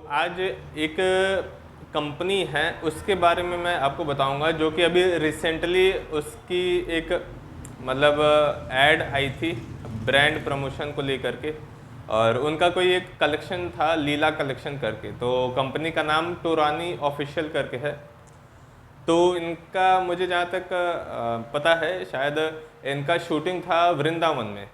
आज एक कंपनी है उसके बारे में मैं आपको बताऊंगा, जो कि अभी रिसेंटली उसकी एक मतलब ऐड आई थी ब्रांड प्रमोशन को लेकर के। और उनका कोई एक कलेक्शन था, लीला कलेक्शन करके। तो कंपनी का नाम टोरानी ऑफिशियल करके है। तो इनका मुझे जहाँ तक पता है, शायद इनका शूटिंग था वृंदावन में।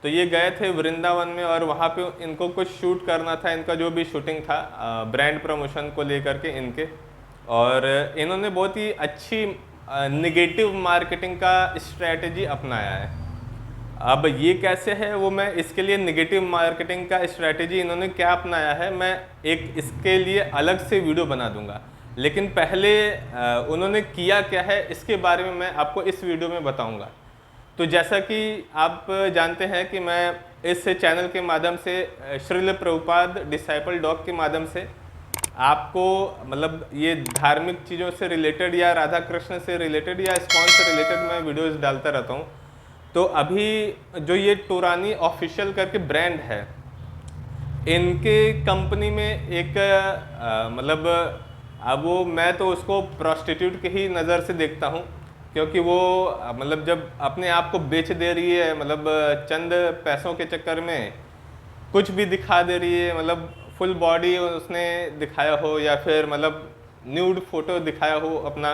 तो ये गए थे वृंदावन में और वहाँ पे इनको कुछ शूट करना था, इनका जो भी शूटिंग था ब्रांड प्रमोशन को लेकर के इनके। और इन्होंने बहुत ही अच्छी निगेटिव मार्केटिंग का स्ट्रैटेजी अपनाया है। अब ये कैसे है वो मैं इसके लिए निगेटिव मार्केटिंग का स्ट्रैटेजी इन्होंने क्या अपनाया है, मैं एक इसके लिए अलग से वीडियो बना दूंगा। लेकिन पहले उन्होंने किया क्या है इसके बारे में मैं आपको इस वीडियो में बताऊंगा। तो जैसा कि आप जानते हैं कि मैं इस चैनल के माध्यम से श्रील प्रभुपाद डिसाइपल डॉग के माध्यम से आपको मतलब ये धार्मिक चीज़ों से रिलेटेड या राधा कृष्ण से रिलेटेड या इस्कॉन से रिलेटेड मैं वीडियोस डालता रहता हूँ। तो अभी जो ये टोरानी ऑफिशियल करके ब्रांड है, इनके कंपनी में एक मतलब अब वो मैं तो उसको प्रोस्टिट्यूट की ही नज़र से देखता हूँ, क्योंकि वो मतलब जब अपने आप को बेच दे रही है, मतलब चंद पैसों के चक्कर में कुछ भी दिखा दे रही है, मतलब फुल बॉडी उसने दिखाया हो या फिर मतलब न्यूड फोटो दिखाया हो अपना,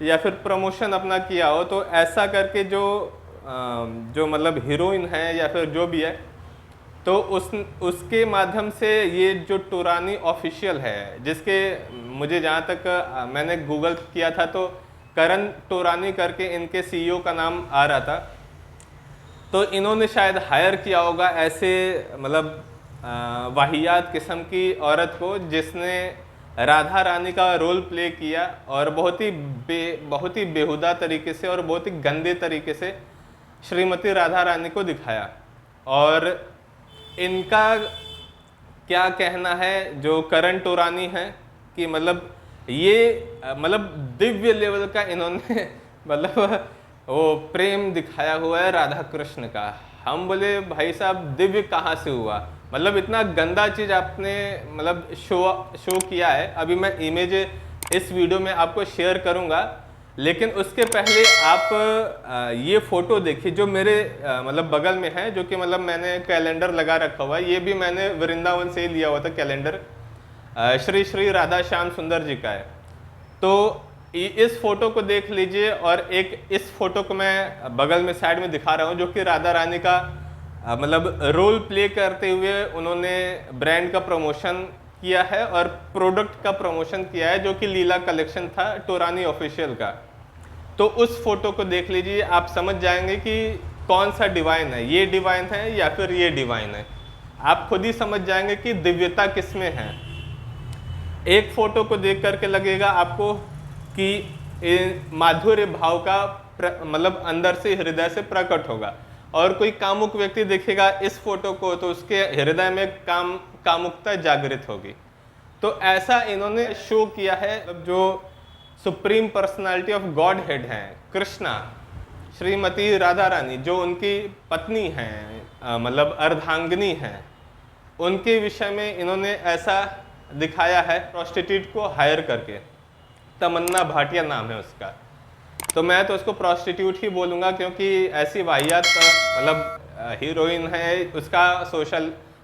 या फिर प्रमोशन अपना किया हो, तो ऐसा करके जो मतलब हीरोइन है या फिर जो भी है, तो उसके माध्यम से ये जो टोरानी ऑफिशियल है, जिसके मुझे जहाँ तक मैंने गूगल किया था तो करण टोरानी करके इनके सीईओ का नाम आ रहा था। तो इन्होंने शायद हायर किया होगा ऐसे मतलब वाहियात किस्म की औरत को, जिसने राधा रानी का रोल प्ले किया और बहुत ही बेहुदा तरीके से और बहुत ही गंदे तरीके से श्रीमती राधा रानी को दिखाया। और इनका क्या कहना है जो करण टोरानी है कि मतलब ये मतलब दिव्य लेवल का इन्होंने मतलब वो प्रेम दिखाया हुआ है राधा कृष्ण का। हम बोले भाई साहब दिव्य कहाँ से हुआ, मतलब इतना गंदा चीज़ आपने मतलब शो किया है। अभी मैं इमेज इस वीडियो में आपको शेयर करूँगा, लेकिन उसके पहले आप ये फ़ोटो देखिए जो मेरे मतलब बगल में है, जो कि मतलब मैंने कैलेंडर लगा रखा हुआ है। ये भी मैंने वृंदावन से ही लिया हुआ था कैलेंडर, श्री श्री राधा श्याम सुंदर जी का है। तो इस फोटो को देख लीजिए, और एक इस फोटो को मैं बगल में साइड में दिखा रहा हूँ, जो कि राधा रानी का मतलब रोल प्ले करते हुए उन्होंने ब्रांड का प्रमोशन किया है और प्रोडक्ट का प्रमोशन किया है, जो कि लीला कलेक्शन था टोरानी ऑफिशियल का। तो उस फोटो को देख लीजिए, आप समझ जाएंगे कि कौन सा डिवाइन है, ये डिवाइन है या फिर ये डिवाइन है। आप खुद ही समझ जाएंगे कि दिव्यता किसमें है। एक फोटो को देख करके लगेगा आपको कि माधुर्य भाव का मतलब अंदर से हृदय से प्रकट होगा, और कोई कामुक व्यक्ति देखेगा इस फोटो को तो उसके हृदय में कामुकता जागृत होगी। तो ऐसा इन्होंने शो किया है। जो supreme personality of God head हैं कृष्णा, श्रीमती राधा रानी जो उनकी पत्नी हैं मतलब अर्धांगिनी हैं, उनके विषय में इन्होंने ऐसा दिखाया है प्रोस्टिट्यूट को हायर करके। तमन्ना भाटिया नाम है उसका। तो मैं तो उसको प्रोस्टिट्यूट ही बोलूँगा, क्योंकि ऐसी वाहियात मतलब हीरोइन है, उसका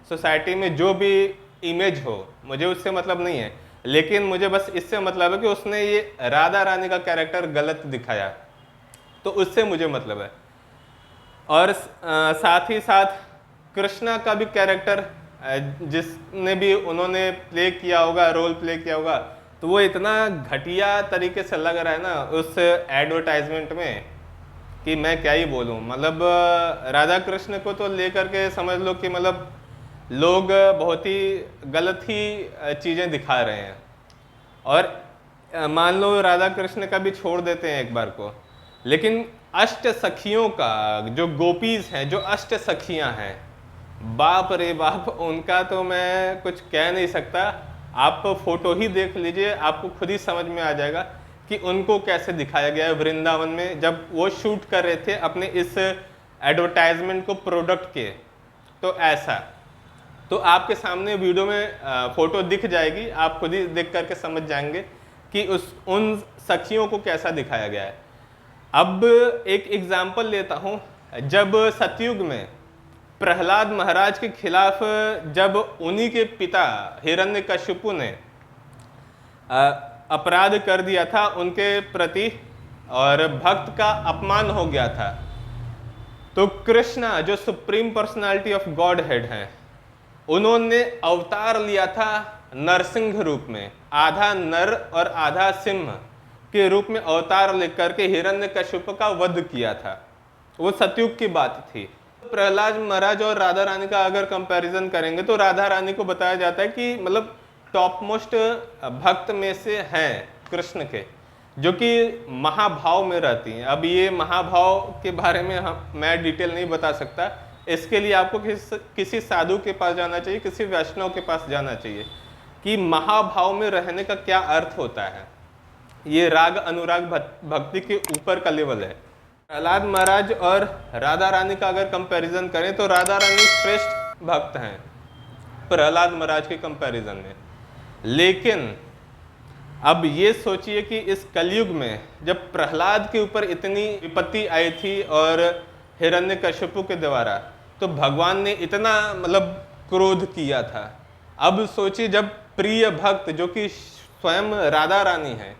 सोसाइटी में जो भी इमेज हो मुझे उससे मतलब नहीं है, लेकिन मुझे बस इससे मतलब है कि उसने ये राधा रानी का कैरेक्टर गलत दिखाया, तो उससे मुझे मतलब है। और साथ ही साथ कृष्णा का भी कैरेक्टर जिसने भी उन्होंने प्ले किया होगा, रोल प्ले किया होगा, तो वो इतना घटिया तरीके से लग रहा है ना उस एडवर्टाइजमेंट में कि मैं क्या ही बोलूँ। मतलब राधा कृष्ण को तो लेकर के समझ लो कि मतलब लोग बहुत ही गलत ही चीज़ें दिखा रहे हैं। और मान लो राधा कृष्ण का भी छोड़ देते हैं एक बार को, लेकिन अष्ट सखियों का जो गोपीज हैं, जो अष्ट सखियां हैं, बाप रे बाप, उनका तो मैं कुछ कह नहीं सकता। आप फोटो ही देख लीजिए, आपको खुद ही समझ में आ जाएगा कि उनको कैसे दिखाया गया है वृंदावन में जब वो शूट कर रहे थे अपने इस एडवर्टाइजमेंट को प्रोडक्ट के। तो ऐसा तो आपके सामने वीडियो में फोटो दिख जाएगी, आप खुद ही देख करके समझ जाएंगे कि उन सखियों को कैसा दिखाया गया है। अब एक एग्जाम्पल लेता हूँ। जब सतयुग में प्रहलाद महाराज के खिलाफ जब उन्हीं के पिता हिरण्यकशिपु ने अपराध कर दिया था उनके प्रति और भक्त का अपमान हो गया था, तो कृष्णा जो supreme personality of God head हैं, उन्होंने अवतार लिया था नरसिंह रूप में, आधा नर और आधा सिंह के रूप में अवतार लेकर के हिरण्यकशिपु का वध किया था। वो सतयुग की बात थी। प्रहलाद महाराज और राधा रानी का अगर कंपैरिजन करेंगे तो राधा रानी को बताया जाता है कि मतलब टॉप मोस्ट भक्त में से हैं कृष्ण के, जो कि महाभाव में रहती हैं। अब ये महाभाव के बारे में मैं डिटेल नहीं बता सकता, इसके लिए आपको किसी साधु के पास जाना चाहिए, किसी वैष्णव के पास जाना चाहिए कि महाभाव में रहने का क्या अर्थ होता है। ये राग अनुराग भक्ति के ऊपर का लेवल है। प्रहलाद महाराज और राधा रानी का अगर कंपैरिजन करें तो राधा रानी श्रेष्ठ भक्त हैं प्रहलाद महाराज के कंपैरिजन में। लेकिन अब ये सोचिए कि इस कलयुग में जब प्रहलाद के ऊपर इतनी विपत्ति आई थी और हिरण्यकशिपु के द्वारा, तो भगवान ने इतना मतलब क्रोध किया था। अब सोचिए जब प्रिय भक्त जो कि स्वयं राधा रानी है,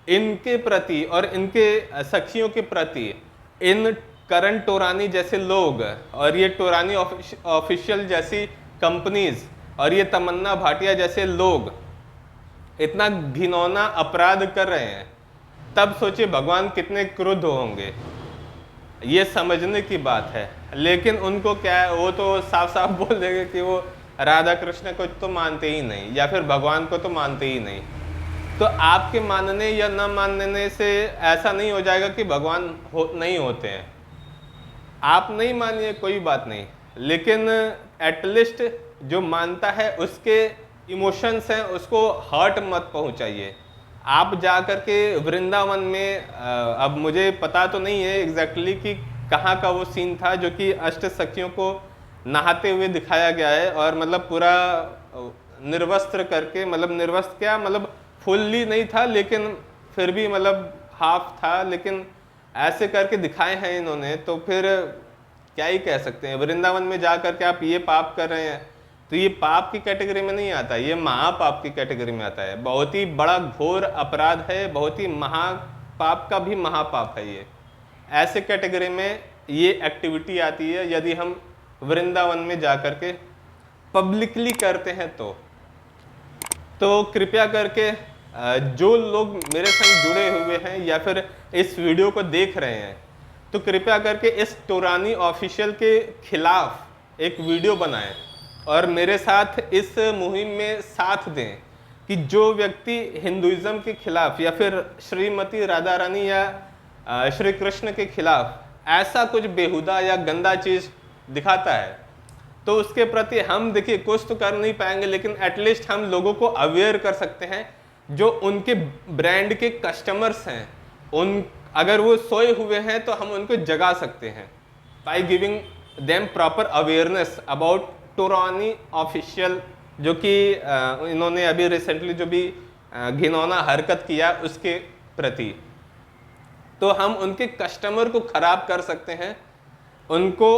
इनके प्रति और इनके सखियों के प्रति इन करण टोरानी जैसे लोग और ये टोरानी ऑफिशियल जैसी कंपनीज और ये तमन्ना भाटिया जैसे लोग इतना घिनौना अपराध कर रहे हैं, तब सोचिए भगवान कितने क्रुद्ध होंगे। ये समझने की बात है। लेकिन उनको क्या है, वो तो साफ साफ बोल देंगे कि वो राधा कृष्ण को तो मानते ही नहीं या फिर भगवान को तो मानते ही नहीं। तो आपके मानने या न मानने से ऐसा नहीं हो जाएगा कि भगवान नहीं होते हैं। आप नहीं मानिए, कोई बात नहीं, लेकिन एटलीस्ट जो मानता है उसके इमोशंस हैं उसको हर्ट मत पहुंचाइए। आप जा कर के वृंदावन में अब मुझे पता तो नहीं है एग्जैक्टली कि कहाँ का वो सीन था जो कि अष्ट सखियों को नहाते हुए दिखाया गया है और मतलब पूरा निर्वस्त्र करके, मतलब निर्वस्त्र क्या, मतलब फुल्ली नहीं था लेकिन फिर भी मतलब हाफ था, लेकिन ऐसे करके दिखाए हैं इन्होंने। तो फिर क्या ही कह सकते हैं। वृंदावन में जा करके आप ये पाप कर रहे हैं तो ये पाप की कैटेगरी में नहीं आता, ये महापाप की कैटेगरी में आता है। बहुत ही बड़ा घोर अपराध है, बहुत ही महापाप का भी महापाप है ये। ऐसे कैटेगरी में ये एक्टिविटी आती है यदि हम वृंदावन में जा करके पब्लिकली करते हैं तो कृपया करके जो लोग मेरे संग जुड़े हुए हैं या फिर इस वीडियो को देख रहे हैं, तो कृपया करके इस टोरानी ऑफिशियल के खिलाफ एक वीडियो बनाएं और मेरे साथ इस मुहिम में साथ दें कि जो व्यक्ति हिंदुइज्म के खिलाफ या फिर श्रीमती राधा रानी या श्री कृष्ण के खिलाफ ऐसा कुछ बेहुदा या गंदा चीज़ दिखाता है, तो उसके प्रति हम देखिए कुछ तो कर नहीं पाएंगे, लेकिन एटलीस्ट हम लोगों को अवेयर कर सकते हैं। जो उनके ब्रांड के कस्टमर्स हैं, उन अगर वो सोए हुए हैं तो हम उनको जगा सकते हैं by giving them proper awareness about टोरानी ऑफिशियल, जो कि इन्होंने अभी रिसेंटली जो भी घिनौना हरकत किया उसके प्रति। तो हम उनके कस्टमर को खराब कर सकते हैं, उनको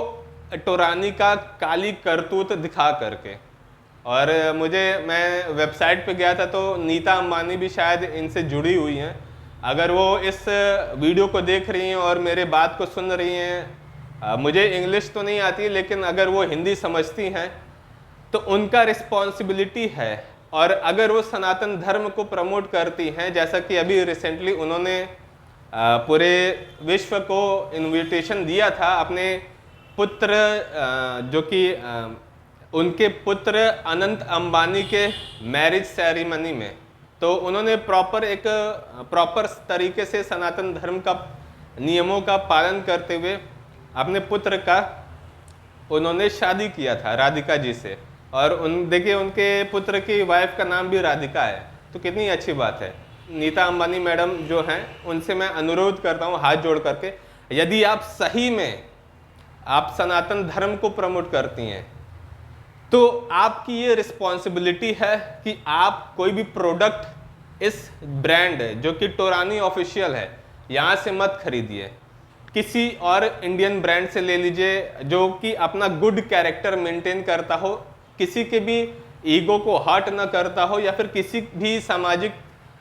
टोरानी का काली करतूत दिखा करके। और मैं वेबसाइट पे गया था तो नीता अंबानी भी शायद इनसे जुड़ी हुई हैं। अगर वो इस वीडियो को देख रही हैं और मेरे बात को सुन रही हैं, मुझे इंग्लिश तो नहीं आती लेकिन अगर वो हिंदी समझती हैं तो उनका रिस्पॉन्सिबिलिटी है। और अगर वो सनातन धर्म को प्रमोट करती हैं, जैसा कि अभी रिसेंटली उन्होंने पूरे विश्व को इनविटेशन दिया था अपने पुत्र जो कि उनके पुत्र अनंत अंबानी के मैरिज सेरेमनी में, तो उन्होंने प्रॉपर तरीके से सनातन धर्म का नियमों का पालन करते हुए अपने पुत्र का उन्होंने शादी किया था राधिका जी से। और देखिए उनके पुत्र की वाइफ का नाम भी राधिका है, तो कितनी अच्छी बात है। नीता अंबानी मैडम जो हैं उनसे मैं अनुरोध करता हूँ हाथ जोड़ करके, यदि आप सही में आप सनातन धर्म को प्रमोट करती हैं तो आपकी ये रिस्पॉन्सिबिलिटी है कि आप कोई भी प्रोडक्ट इस ब्रांड जो कि टोरानी ऑफिशियल है यहाँ से मत खरीदिए, किसी और इंडियन ब्रांड से ले लीजिए जो कि अपना गुड कैरेक्टर मेंटेन करता हो, किसी के भी ईगो को हर्ट ना करता हो, या फिर किसी भी सामाजिक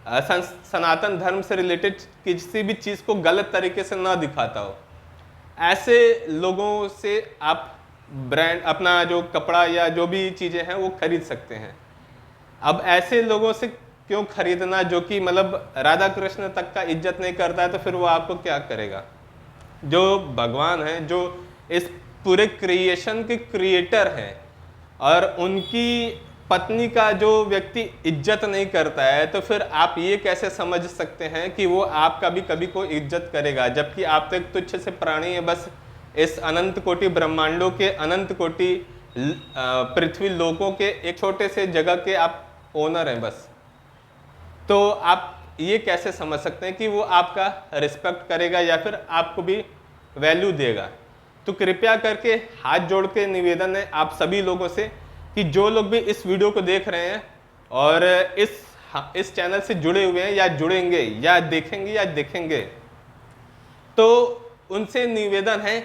सनातन धर्म से रिलेटेड किसी भी चीज़ को गलत तरीके से ना दिखाता हो। ऐसे लोगों से आप ब्रांड अपना जो कपड़ा या जो भी चीज़ें हैं वो खरीद सकते हैं। अब ऐसे लोगों से क्यों खरीदना जो कि मतलब राधा कृष्ण तक का इज्जत नहीं करता है, तो फिर वो आपको क्या करेगा। जो भगवान हैं, जो इस पूरे क्रिएशन के क्रिएटर हैं, और उनकी पत्नी का जो व्यक्ति इज्जत नहीं करता है, तो फिर आप ये कैसे समझ सकते हैं कि वो आपका भी कभी को इज्जत करेगा, जबकि आप तो एक तुच्छ से प्राणी है, बस इस अनंत कोटि ब्रह्मांडों के अनंत कोटि पृथ्वी लोकों के एक छोटे से जगह के आप ओनर हैं बस। तो आप ये कैसे समझ सकते हैं कि वो आपका रिस्पेक्ट करेगा या फिर आपको भी वैल्यू देगा। तो कृपया करके हाथ जोड़ के निवेदन है आप सभी लोगों से कि जो लोग भी इस वीडियो को देख रहे हैं और इस चैनल से जुड़े हुए हैं या जुड़ेंगे या देखेंगे, तो उनसे निवेदन है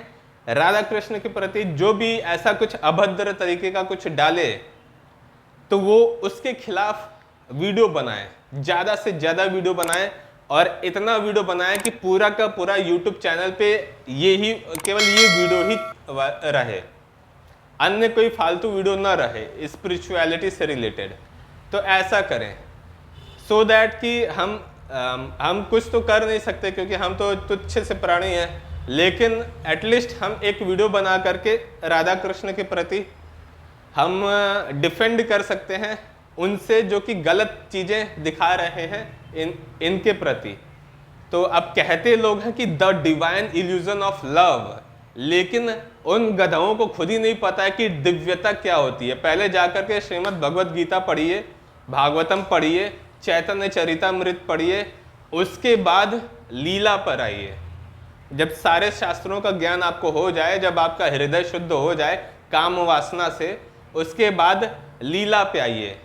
राधा कृष्ण के प्रति जो भी ऐसा कुछ अभद्र तरीके का कुछ डाले तो वो उसके खिलाफ वीडियो बनाएं, ज़्यादा से ज़्यादा वीडियो बनाएं, और इतना वीडियो बनाएं कि पूरा का पूरा यूट्यूब चैनल पे केवल ये वीडियो ही रहे, अन्य कोई फालतू वीडियो ना रहे स्पिरिचुअलिटी से रिलेटेड। तो ऐसा करें सो दैट कि हम कुछ तो कर नहीं सकते क्योंकि हम तो तुच्छ से प्राणी हैं, लेकिन एटलीस्ट हम एक वीडियो बना करके राधा कृष्ण के प्रति हम डिफेंड कर सकते हैं उनसे जो कि गलत चीज़ें दिखा रहे हैं इनके प्रति। तो अब कहते लोग हैं कि the divine illusion of love, लेकिन उन गधों को खुद ही नहीं पता है कि दिव्यता क्या होती है। पहले जाकर के श्रीमद् भगवद गीता पढ़िए, भागवतम पढ़िए, चैतन्य चरितामृत पढ़िए, उसके बाद लीला पर आइए। जब सारे शास्त्रों का ज्ञान आपको हो जाए, जब आपका हृदय शुद्ध हो जाए काम वासना से, उसके बाद लीला पे आइए।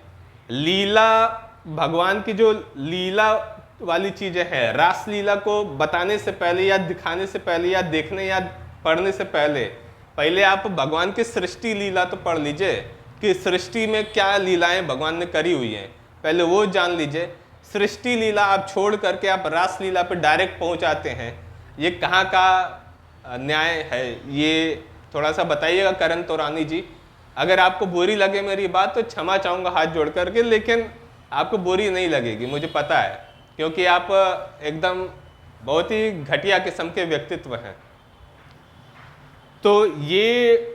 लीला भगवान की जो लीला वाली चीज़ें हैं, रास लीला को बताने से पहले या दिखाने से पहले या देखने या पढ़ने से पहले आप भगवान की सृष्टि लीला तो पढ़ लीजिए कि सृष्टि में क्या लीलाएं भगवान ने करी हुई हैं, पहले वो जान लीजिए। सृष्टि लीला आप छोड़ करके आप रास लीला पे डायरेक्ट पहुंच आते हैं, ये कहाँ का न्याय है, ये थोड़ा सा बताइएगा करण तोरानी जी। अगर आपको बुरी लगे मेरी बात तो क्षमा चाहूँगा हाथ जोड़ करके, लेकिन आपको बुरी नहीं लगेगी, मुझे पता है, क्योंकि आप एकदम बहुत ही घटिया किस्म के व्यक्तित्व हैं। तो ये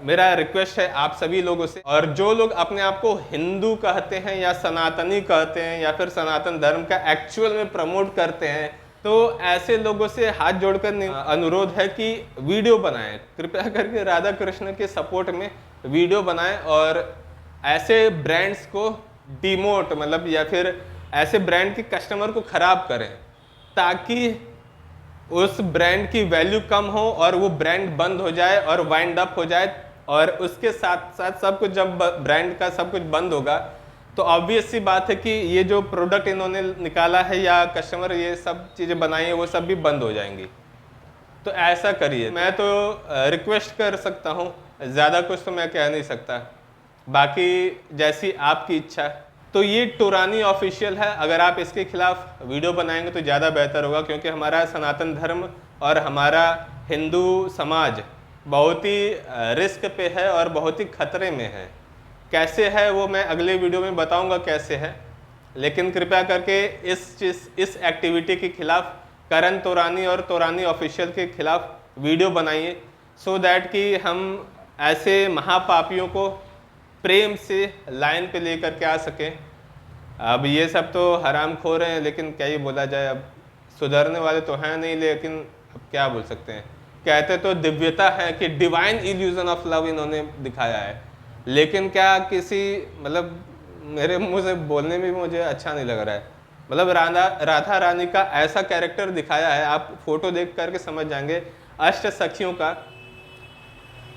मेरा रिक्वेस्ट है आप सभी लोगों से, और जो लोग अपने आप को हिंदू कहते हैं या सनातनी कहते हैं या फिर सनातन धर्म का एक्चुअल में प्रमोट करते हैं, तो ऐसे लोगों से हाथ जोड़कर अनुरोध है कि वीडियो बनाएं, कृपया करके राधा कृष्ण के सपोर्ट में वीडियो बनाएं, और ऐसे ब्रांड्स को डिमोट मतलब या फिर ऐसे ब्रांड के कस्टमर को खराब करें ताकि उस ब्रांड की वैल्यू कम हो और वो ब्रांड बंद हो जाए और वाइंड अप हो जाए। और उसके साथ साथ सब कुछ, जब ब्रांड का सब कुछ बंद होगा तो ऑब्वियस सी बात है कि ये जो प्रोडक्ट इन्होंने निकाला है या कस्टमर ये सब चीज़ें बनाई है वो सब भी बंद हो जाएंगी। तो ऐसा करिए, मैं तो रिक्वेस्ट कर सकता हूँ, ज़्यादा कुछ तो मैं कह नहीं सकता, बाकी जैसी आपकी इच्छा। तो ये टोरानी ऑफिशियल है, अगर आप इसके खिलाफ वीडियो बनाएंगे तो ज़्यादा बेहतर होगा, क्योंकि हमारा सनातन धर्म और हमारा हिंदू समाज बहुत ही रिस्क पे है और बहुत ही खतरे में है। कैसे है वो मैं अगले वीडियो में बताऊंगा कैसे है, लेकिन कृपया करके इस एक्टिविटी के खिलाफ करण तोरानी और तोरानी ऑफिशियल के खिलाफ वीडियो बनाइए, सो दैट कि हम ऐसे महापापियों को प्रेम से लाइन पे लेकर के आ सकें। अब ये सब तो हराम खो रहे हैं, लेकिन क्या ही बोला जाए, अब सुधरने वाले तो हैं नहीं, लेकिन अब क्या बोल सकते हैं। कहते तो दिव्यता है कि डिवाइन इल्यूजन ऑफ लव इन्होंने दिखाया है, लेकिन क्या किसी मतलब मेरे मुंह से बोलने में भी मुझे अच्छा नहीं लग रहा है। मतलब राधा रानी का ऐसा कैरेक्टर दिखाया है, आप फोटो देख करके समझ जाएंगे, अष्ट सखियों का।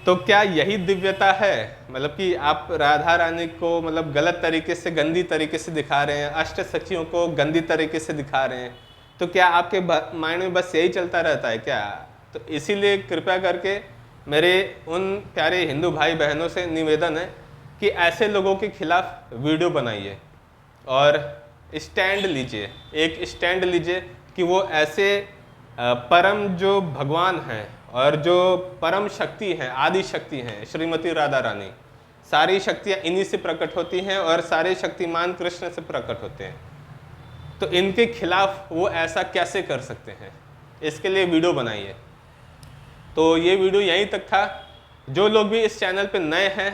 तो क्या यही दिव्यता है, मतलब कि आप राधा रानी को मतलब गलत तरीके से, गंदी तरीके से दिखा रहे हैं, अष्ट सखियों को गंदी तरीके से दिखा रहे हैं, तो क्या आपके माइंड में बस यही चलता रहता है क्या? तो इसीलिए कृपया करके मेरे उन प्यारे हिंदू भाई बहनों से निवेदन है कि ऐसे लोगों के खिलाफ वीडियो बनाइए और स्टैंड लीजिए, एक स्टैंड लीजिए कि वो ऐसे परम जो भगवान हैं और जो परम शक्ति हैं, आदि शक्ति हैं, श्रीमती राधा रानी, सारी शक्तियाँ इन्हीं से प्रकट होती हैं और सारे शक्तिमान कृष्ण से प्रकट होते हैं। तो इनके खिलाफ वो ऐसा कैसे कर सकते हैं, इसके लिए वीडियो बनाइए। तो ये वीडियो यहीं तक था। जो लोग भी इस चैनल पे नए हैं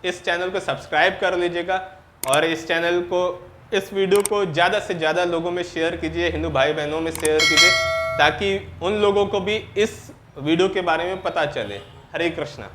इस चैनल को सब्सक्राइब कर लीजिएगा और इस चैनल को, इस वीडियो को ज़्यादा से ज़्यादा लोगों में शेयर कीजिए, हिंदू भाई बहनों में शेयर कीजिए, ताकि उन लोगों को भी इस वीडियो के बारे में पता चले। हरे कृष्णा।